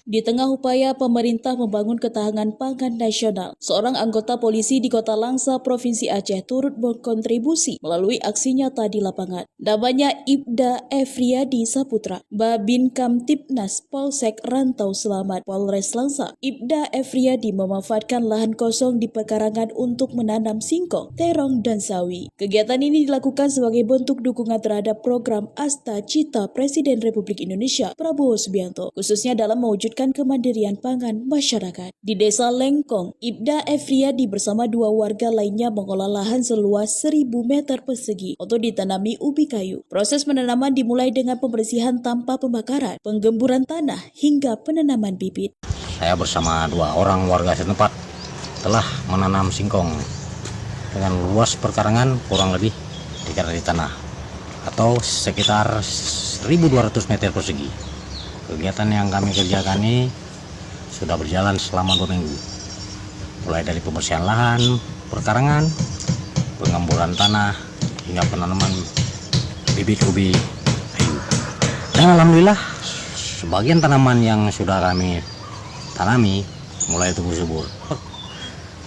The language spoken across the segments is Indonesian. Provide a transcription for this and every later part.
Di tengah upaya pemerintah membangun ketahanan pangan nasional, seorang anggota polisi di Kota Langsa, Provinsi Aceh turut berkontribusi melalui aksi nyata di lapangan. Namanya Ibda Efriadi Saputra, Babin Kamtipnas Polsek Rantau Selamat, Polres Langsa. Ibda Efriadi memanfaatkan lahan kosong di pekarangan untuk menanam singkong, terong, dan sawi. Kegiatan ini dilakukan sebagai bentuk dukungan terhadap program Asta Cita Presiden Republik Indonesia Prabowo Subianto, khususnya dalam mewujudkan kemandirian pangan masyarakat. Di Desa Lengkong, Ibda Efriadi bersama dua warga lainnya mengolah lahan seluas 1.000 meter persegi untuk ditanami ubi kayu. Proses penanaman dimulai dengan pembersihan tanpa pembakaran, penggemburan tanah, hingga penanaman bibit. Saya bersama dua orang warga setempat telah menanam singkong dengan luas perkarangan kurang lebih 3 kali tanah atau sekitar 1.200 meter persegi. Kegiatan yang kami kerjakan ini sudah berjalan selama 2 minggu, mulai dari pembersihan lahan, perkarangan, penggemburan tanah, hingga penanaman bibit ubi kayu. Dan alhamdulillah sebagian tanaman yang sudah kami tanami mulai tumbuh subur.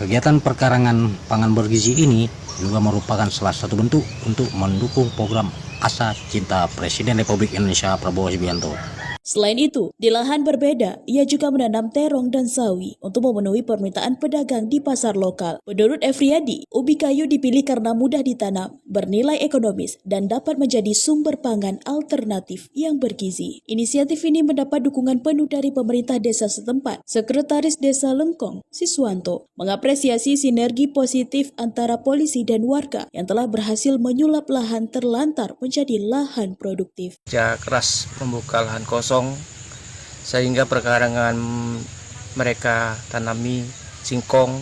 Kegiatan perkarangan pangan bergizi ini juga merupakan salah satu bentuk untuk mendukung program Asa Cinta Presiden Republik Indonesia Prabowo Subianto. Selain itu, di lahan berbeda, ia juga menanam terong dan sawi untuk memenuhi permintaan pedagang di pasar lokal. Menurut Efriadi, ubi kayu dipilih karena mudah ditanam, bernilai ekonomis, dan dapat menjadi sumber pangan alternatif yang bergizi. Inisiatif ini mendapat dukungan penuh dari pemerintah desa setempat. Sekretaris Desa Lengkong, Siswanto, mengapresiasi sinergi positif antara polisi dan warga yang telah berhasil menyulap lahan terlantar menjadi lahan produktif. Kerja keras membuka lahan kosong sehingga perkarangan mereka tanami singkong,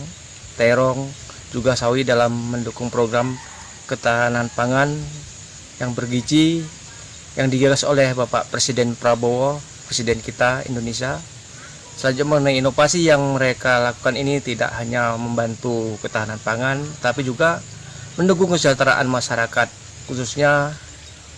terong, juga sawi dalam mendukung program ketahanan pangan yang bergizi yang digagas oleh Bapak Presiden Prabowo, Presiden kita Indonesia. Selanjutnya mengenai inovasi yang mereka lakukan ini tidak hanya membantu ketahanan pangan, tapi juga mendukung kesejahteraan masyarakat, khususnya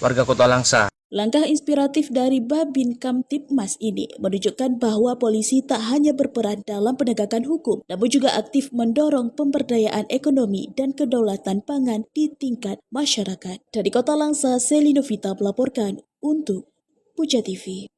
warga Kota Langsa. Langkah inspiratif dari Babin Kamtipmas ini menunjukkan bahwa polisi tak hanya berperan dalam penegakan hukum, namun juga aktif mendorong pemberdayaan ekonomi dan kedaulatan pangan di tingkat masyarakat. Dari Kota Langsa, Selinovita melaporkan untuk Puja TV.